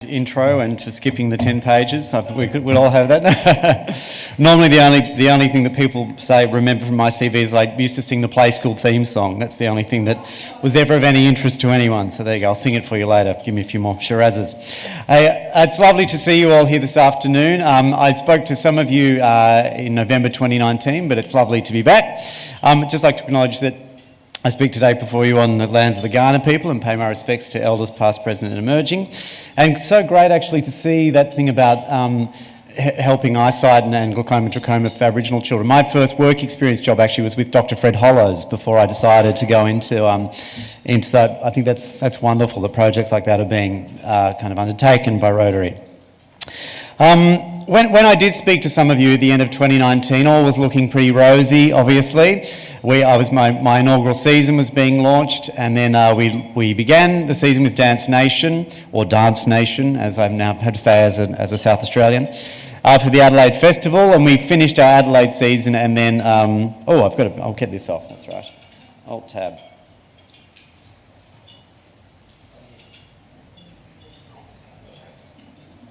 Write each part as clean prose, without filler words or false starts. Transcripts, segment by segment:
intro and for skipping the 10 pages. We'd all have that. Normally the only thing that people say, remember from my CV is I used to sing the play school theme song. That's the only thing that was ever of any interest to anyone. So there you go, I'll sing it for you later. Give me a few more Shirazes. It's lovely to see you all here this afternoon. I spoke to some of you in November 2019, but it's lovely to be back. I'd just like to acknowledge that I speak today before you on the lands of the Kaurna people and pay my respects to elders past, present and emerging. And so great actually to see that thing about helping eyesight and glaucoma and trachoma for Aboriginal children. My first work experience job actually was with Dr. Fred Hollows before I decided to go into that. I think that's wonderful that projects like that are being kind of undertaken by Rotary. When I did speak to some of you at the end of 2019, all was looking pretty rosy, obviously. My inaugural season was being launched, and then we began the season with Dance Nation, or Dance Nation, as I've now had to say as a South Australian, for the Adelaide Festival, and we finished our Adelaide season, and then, I'll get this off, that's right. Alt-tab.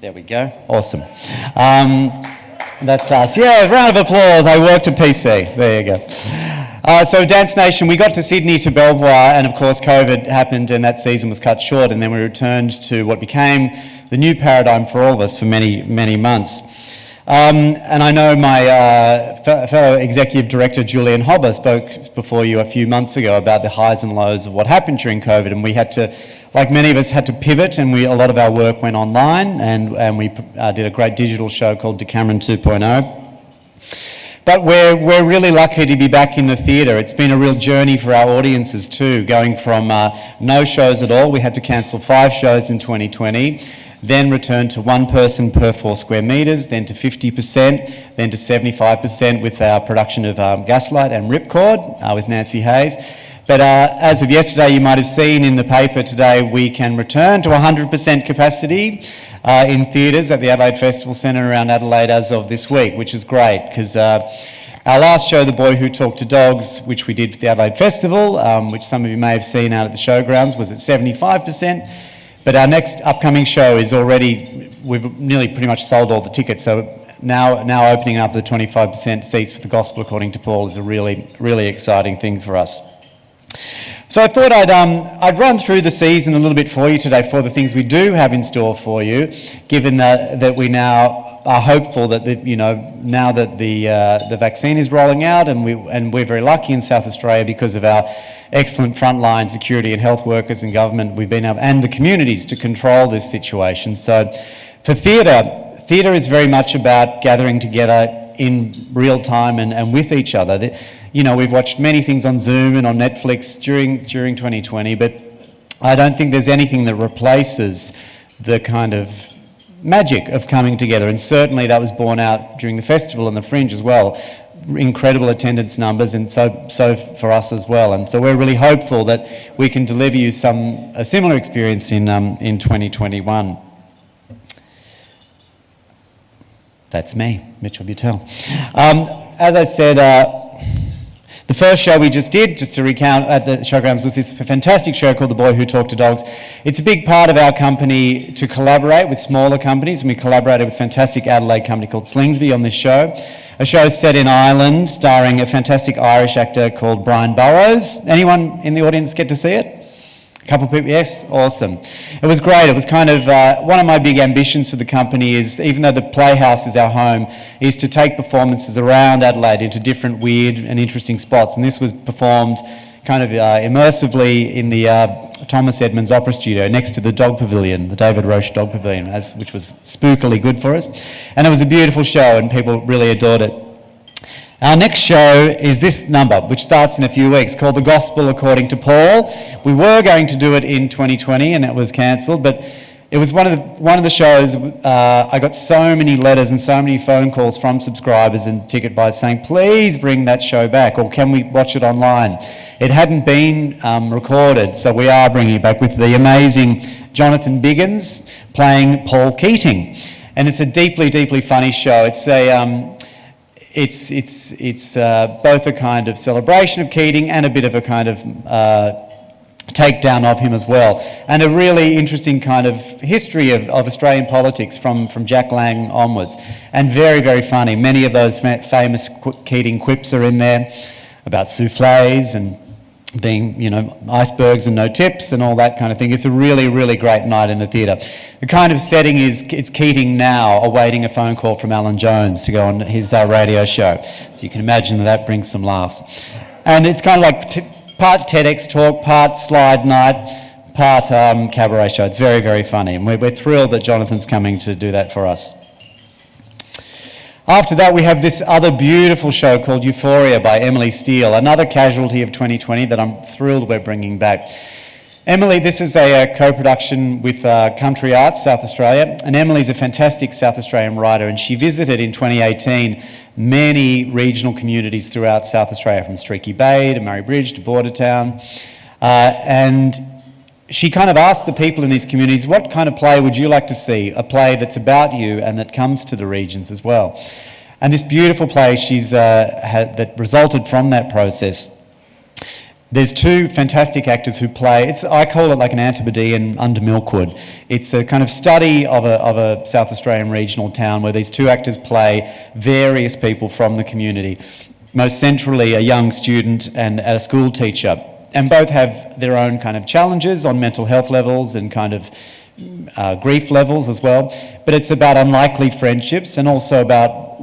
There we go. Awesome. That's us. Yeah, round of applause. I worked at PC. There you go. So Dance Nation, we got to Sydney to Belvoir, and of course COVID happened and that season was cut short, and then we returned to what became the new paradigm for all of us for many, many months. And I know my fellow Executive Director Julian Hobber spoke before you a few months ago about the highs and lows of what happened during COVID, and we had to, like many of us, had to pivot, and a lot of our work went online, and we did a great digital show called Decameron 2.0. But we're really lucky to be back in the theatre. It's been a real journey for our audiences too, going from no shows at all. We had to cancel 5 shows in 2020, then return to 1 person per 4 square metres, then to 50%, then to 75% with our production of Gaslight and Ripcord with Nancy Hayes. But as of yesterday, you might have seen in the paper today, we can return to 100% capacity in theatres at the Adelaide Festival Centre around Adelaide as of this week, which is great because our last show, The Boy Who Talked to Dogs, which we did for the Adelaide Festival, which some of you may have seen out at the showgrounds, was at 75%. But our next upcoming show is we've nearly pretty much sold all the tickets, so now opening up the 25% seats for the Gospel According to Paul is a really, really exciting thing for us. So I thought I'd run through the season a little bit for you today for the things we do have in store for you, given that we now are hopeful that now that the vaccine is rolling out, and we're very lucky in South Australia because of our excellent frontline security and health workers and government, we've been able, and the communities, to control this situation. So for theatre is very much about gathering together in real time and with each other. We've watched many things on Zoom and on Netflix during 2020, but I don't think there's anything that replaces the kind of magic of coming together, and certainly that was borne out during the festival and the Fringe as well. Incredible attendance numbers, and so for us as well. And so we're really hopeful that we can deliver you a similar experience in 2021. That's me, Mitchell Butel. As I said, the first show we just did, just to recount at the showgrounds, was this fantastic show called The Boy Who Talked to Dogs. It's a big part of our company to collaborate with smaller companies, and we collaborated with a fantastic Adelaide company called Slingsby on this show. A show set in Ireland, starring a fantastic Irish actor called Brian Burrows. Anyone in the audience get to see it? A couple of people, yes? Awesome. It was great. It was kind of, one of my big ambitions for the company is, even though the Playhouse is our home, is to take performances around Adelaide into different weird and interesting spots. And this was performed kind of immersively in the Thomas Edmunds Opera Studio next to the Dog Pavilion, the David Roche Dog Pavilion, which was spookily good for us. And it was a beautiful show and people really adored it. Our next show is this number, which starts in a few weeks, called The Gospel According to Paul. We were going to do it in 2020 and it was cancelled, but it was one of the shows. I got so many letters and so many phone calls from subscribers and ticket buyers saying, please bring that show back, or can we watch it online? It hadn't been recorded, so we are bringing it back with the amazing Jonathan Biggins playing Paul Keating. And it's a deeply, deeply funny show. It's both a kind of celebration of Keating and a bit of a kind of takedown of him as well. And a really interesting kind of history of Australian politics from Jack Lang onwards. And very, very funny. Many of those famous Keating quips are in there about soufflés and being, you know, icebergs and no tips and all that kind of thing. It's a really, really great night in the theatre. The kind of setting is, it's Keating now awaiting a phone call from Alan Jones to go on his radio show. So you can imagine that brings some laughs. And it's kind of like part TEDx talk, part slide night, part cabaret show. It's very, very funny. And we're thrilled that Jonathan's coming to do that for us. After that, we have this other beautiful show called Euphoria by Emily Steele, another casualty of 2020 that I'm thrilled we're bringing back. Emily, this is a co-production with Country Arts South Australia, and Emily's a fantastic South Australian writer, and she visited in 2018 many regional communities throughout South Australia, from Streaky Bay to Murray Bridge to Bordertown, and she kind of asked the people in these communities, what kind of play would you like to see? A play that's about you and that comes to the regions as well. And this beautiful play that resulted from that process. There's two fantastic actors who play. I call it like an Antipodean under Milkwood. It's a kind of study of a South Australian regional town where these two actors play various people from the community. Most centrally, a young student and a school teacher. And both have their own kind of challenges on mental health levels and kind of grief levels as well. But it's about unlikely friendships and also about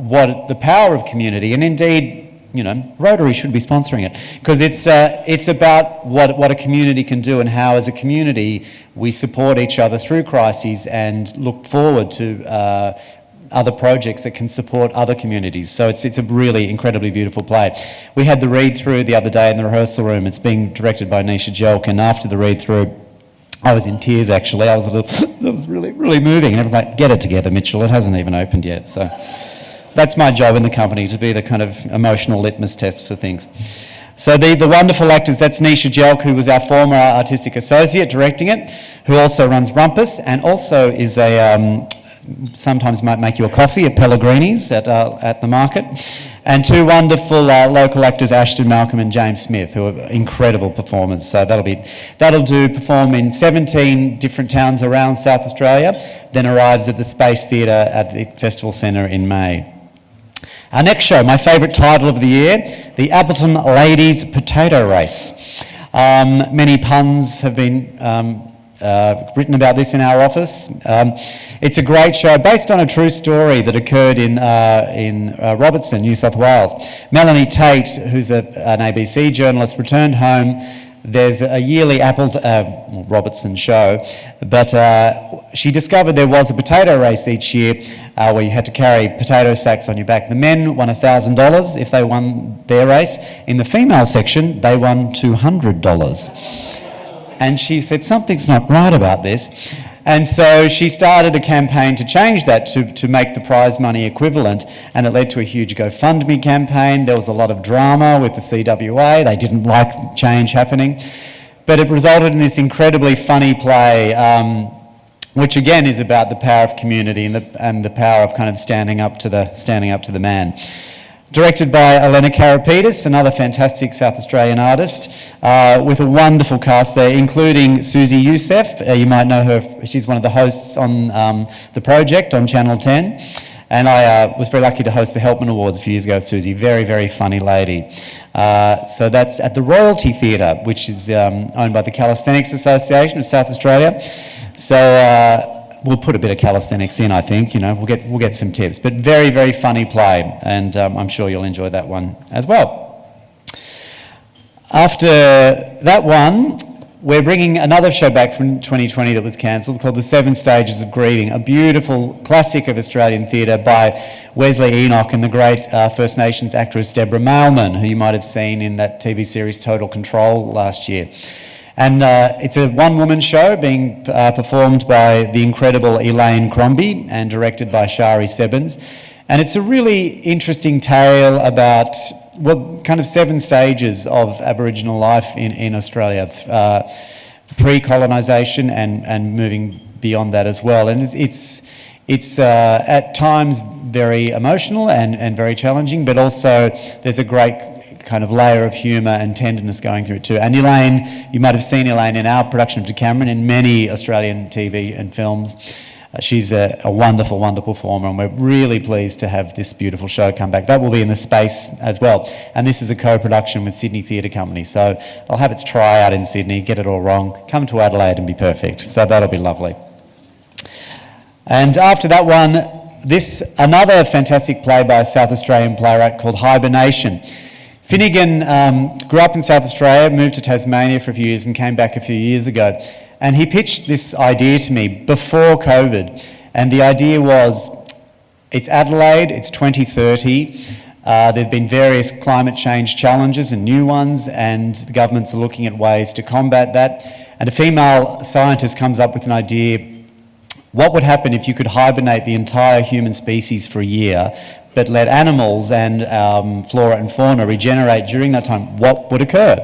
the power of community. And indeed, you know, Rotary should be sponsoring it, because it's about what a community can do and how, as a community, we support each other through crises and look forward to other projects that can support other communities. So it's a really incredibly beautiful play. We had the read-through the other day in the rehearsal room. It's being directed by Nisha Jelk, and after the read-through, I was in tears actually. I was it was really, really moving. And everyone's like, get it together, Mitchell, it hasn't even opened yet. So that's my job in the company, to be the kind of emotional litmus test for things. So the wonderful actors, that's Nisha Jelk, who was our former artistic associate directing it, who also runs Rumpus, and also is sometimes might make you a coffee at Pellegrini's at the market. And two wonderful local actors, Ashton Malcolm and James Smith, who are incredible performers. So that'll perform in 17 different towns around South Australia, then arrives at the Space Theatre at the Festival Centre in May. Our next show, my favourite title of the year, the Appleton Ladies Potato Race. Many puns have been written about this in our office. It's a great show based on a true story that occurred in Robertson, New South Wales. Melanie Tate, who's an ABC journalist, returned home. There's a yearly Robertson show, but she discovered there was a potato race each year where you had to carry potato sacks on your back. The men won $1,000 if they won their race. In the female section, they won $200. And she said, something's not right about this. And so she started a campaign to change that, to make the prize money equivalent, and it led to a huge GoFundMe campaign. There was a lot of drama with the CWA. They didn't like change happening. But it resulted in this incredibly funny play, which again is about the power of community and the power of kind of standing up to the man. Directed by Elena Karapetis, another fantastic South Australian artist, with a wonderful cast there, including Susie Youssef. You might know her, she's one of the hosts on The Project on Channel 10. And I was very lucky to host the Helpman Awards a few years ago with Susie. Very, very funny lady. So that's at the Royalty Theatre, which is owned by the Calisthenics Association of South Australia. So we'll put a bit of calisthenics in, I think. You know, we'll get some tips. But very, very funny play, and I'm sure you'll enjoy that one as well. After that one, we're bringing another show back from 2020 that was cancelled, called The Seven Stages of Grieving, a beautiful classic of Australian theatre by Wesley Enoch and the great First Nations actress Deborah Mailman, who you might have seen in that TV series Total Control last year. And it's a one-woman show being performed by the incredible Elaine Crombie and directed by Shari Sebbins. And it's a really interesting tale about, well, kind of 7 stages of Aboriginal life in Australia, pre-colonisation and moving beyond that as well. And it's at times very emotional and very challenging, but also there's a great kind of layer of humour and tenderness going through it too. And Elaine, you might have seen Elaine in our production of Decameron, in many Australian TV and films. She's a wonderful, wonderful performer, and we're really pleased to have this beautiful show come back. That will be in the space as well. And this is a co-production with Sydney Theatre Company, so I'll have its tryout in Sydney, get it all wrong, come to Adelaide and be perfect. So that'll be lovely. And after that one, another fantastic play by a South Australian playwright called Hibernation. Finnegan grew up in South Australia, moved to Tasmania for a few years and came back a few years ago. And he pitched this idea to me before COVID. And the idea was, it's Adelaide, it's 2030. There have been various climate change challenges and new ones, and the governments are looking at ways to combat that. And a female scientist comes up with an idea: what would happen if you could hibernate the entire human species for a year, but let animals and flora and fauna regenerate during that time? What would occur?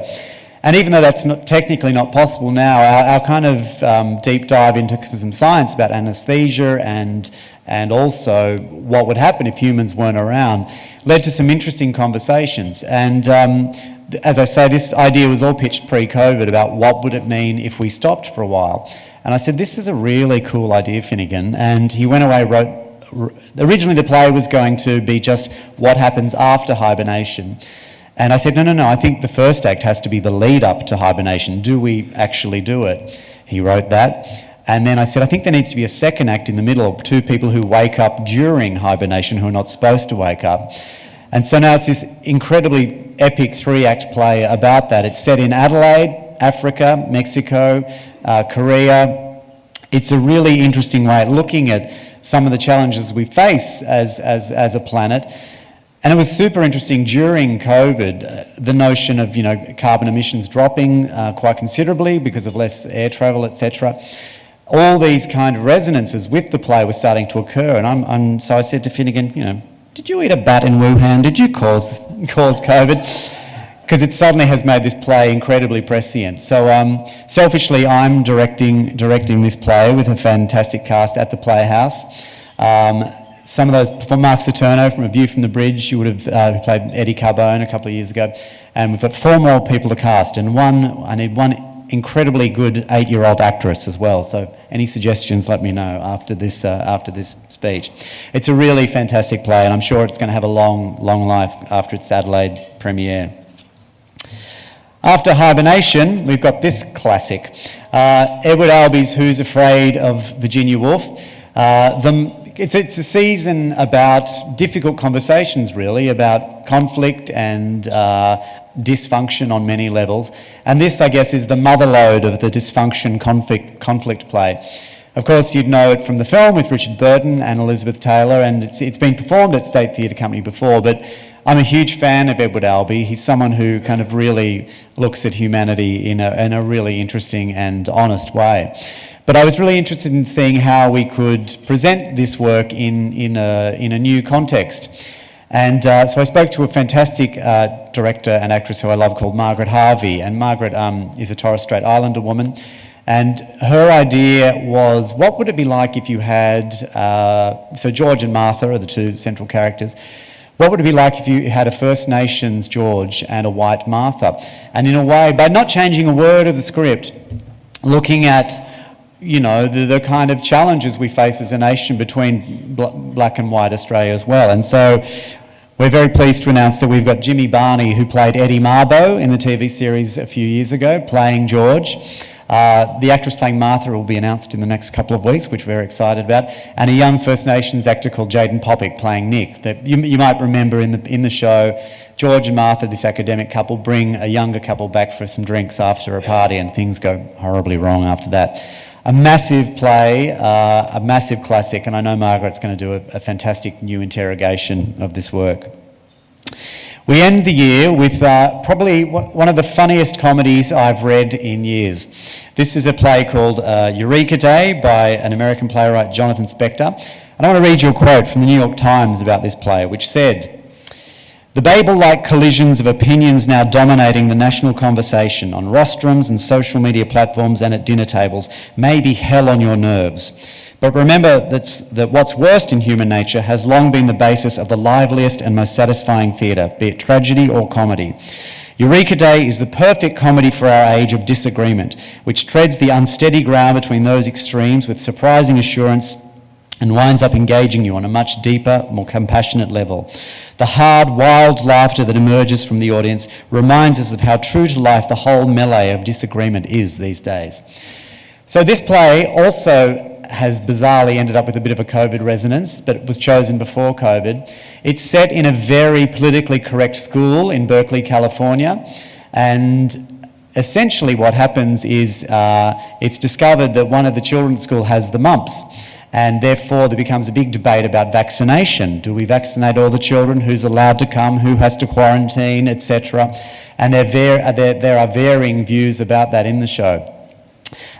And even though that's technically not possible now, our kind of deep dive into some science about anaesthesia and also what would happen if humans weren't around led to some interesting conversations. And as I say, this idea was all pitched pre-COVID about what would it mean if we stopped for a while. And I said, this is a really cool idea, Finnegan. And he went away, wrote... Originally the play was going to be just what happens after hibernation. And I said, no, I think the first act has to be the lead up to hibernation. Do we actually do it? He wrote that. And then I said, I think there needs to be a second act in the middle, two people who wake up during hibernation who are not supposed to wake up. And so now it's this incredibly epic 3-act play about that. It's set in Adelaide, Africa, Mexico, Korea. It's a really interesting way of looking at some of the challenges we face as a planet. And it was super interesting during COVID, the notion of, carbon emissions dropping quite considerably because of less air travel, etc. All these kind of resonances with the play were starting to occur. And so I said to Finnegan, did you eat a bat in Wuhan? Did you cause COVID? Because it suddenly has made this play incredibly prescient. So selfishly, I'm directing this play with a fantastic cast at the Playhouse. Some of those, from Mark Saturno from A View from the Bridge, you would have played Eddie Carbone a couple of years ago. And we've got 4 more people to cast, and I need one incredibly good 8-year-old actress as well. So any suggestions, let me know after this speech. It's a really fantastic play, and I'm sure it's going to have a long, long life after its Adelaide premiere. After Hibernation, we've got this classic, Edward Albee's Who's Afraid of Virginia Woolf. It's a season about difficult conversations, really, about conflict and dysfunction on many levels. And this, I guess, is the motherlode of the dysfunction conflict play. Of course, you'd know it from the film with Richard Burton and Elizabeth Taylor, and it's been performed at State Theatre Company before, but I'm a huge fan of Edward Albee. He's someone who kind of really looks at humanity in a really interesting and honest way. But I was really interested in seeing how we could present this work in a new context. And so I spoke to a fantastic director and actress who I love called Margaret Harvey. And Margaret is a Torres Strait Islander woman. And her idea was, what would it be like if you had... so George and Martha are the 2 central characters. What would it be like if you had a First Nations George and a white Martha? And in a way, by not changing a word of the script, looking at the kind of challenges we face as a nation between black and white Australia as well. And so we're very pleased to announce that we've got Jimmy Barney, who played Eddie Marbo in the TV series a few years ago, playing George. The actress playing Martha will be announced in the next couple of weeks, which we're very excited about. And a young First Nations actor called Jaden Popick playing Nick. That you might remember in the show, George and Martha, this academic couple, bring a younger couple back for some drinks after a party, and things go horribly wrong after that. A massive play, a massive classic, and I know Margaret's going to do a fantastic new interrogation of this work. We end the year with probably one of the funniest comedies I've read in years. This is a play called Eureka Day by an American playwright, Jonathan Spector. And I want to read you a quote from the New York Times about this play, which said, "The Babel-like collisions of opinions now dominating the national conversation on rostrums and social media platforms and at dinner tables may be hell on your nerves. But remember that what's worst in human nature has long been the basis of the liveliest and most satisfying theatre, be it tragedy or comedy. Eureka Day is the perfect comedy for our age of disagreement, which treads the unsteady ground between those extremes with surprising assurance and winds up engaging you on a much deeper, more compassionate level. The hard, wild laughter that emerges from the audience reminds us of how true to life the whole melee of disagreement is these days. So this play also has bizarrely ended up with a bit of a COVID resonance, but it was chosen before COVID. It's set in a very politically correct school in Berkeley, California, and essentially what happens is it's discovered that one of the children at school has the mumps, and therefore there becomes a big debate about vaccination. Do we vaccinate all the children? Who's allowed to come? Who has to quarantine, etc.? And there are varying views about that in the show.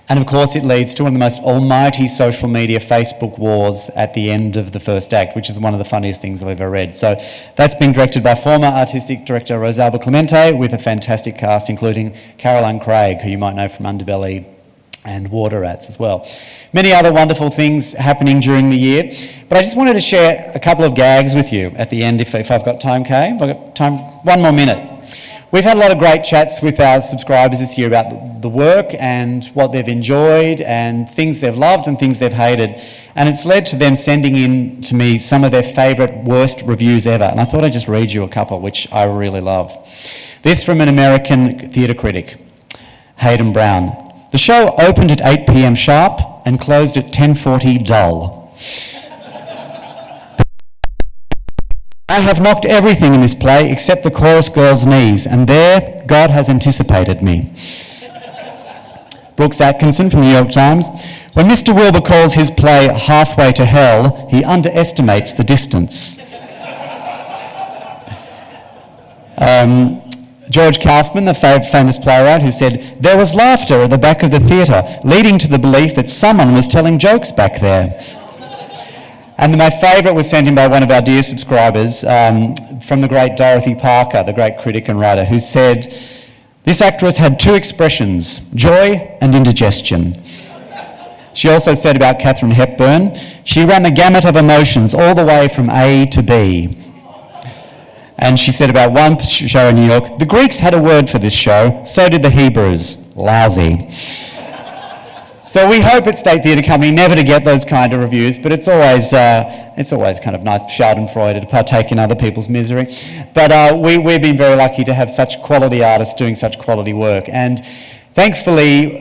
And of course it leads to one of the most almighty social media Facebook wars at the end of the first act, which is one of the funniest things I've ever read. So that's been directed by former artistic director Rosalba Clemente with a fantastic cast including Caroline Craig, who you might know from Underbelly and Water Rats as well. Many other wonderful things happening during the year, but I just wanted to share a couple of gags with you at the end if I've got time, Kay. I've got time, 1 more minute. We've had a lot of great chats with our subscribers this year about the work and what they've enjoyed and things they've loved and things they've hated. And it's led to them sending in to me some of their favourite worst reviews ever. And I thought I'd just read you a couple, which I really love. This from an American theatre critic, Hayden Brown. The show opened at 8 p.m. sharp and closed at 10:40 dull. I have knocked everything in this play except the chorus girl's knees, and there, God has anticipated me. Brooks Atkinson from the New York Times. When Mr. Wilbur calls his play Halfway to Hell, he underestimates the distance. George Kaufman, the famous playwright, who said, there was laughter at the back of the theatre, leading to the belief that someone was telling jokes back there. And my favourite was sent in by one of our dear subscribers from the great Dorothy Parker, the great critic and writer, who said, this actress had two expressions, joy and indigestion. She also said about Katharine Hepburn, she ran the gamut of emotions all the way from A to B. And she said about one show in New York, the Greeks had a word for this show, so did the Hebrews, lousy. So we hope at State Theatre Company never to get those kind of reviews, but it's always kind of nice, schadenfreude, to partake in other people's misery. But we've been very lucky to have such quality artists doing such quality work. And thankfully,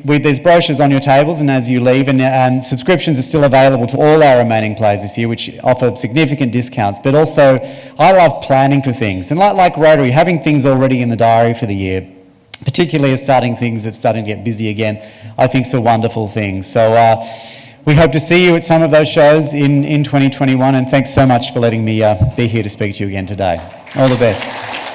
there's brochures on your tables and as you leave, and subscriptions are still available to all our remaining plays this year, which offer significant discounts. But also, I love planning for things. And like Rotary, having things already in the diary for the year, particularly as things are starting to get busy again, I think is a wonderful thing. So we hope to see you at some of those shows in 2021, and thanks so much for letting me be here to speak to you again today. All the best.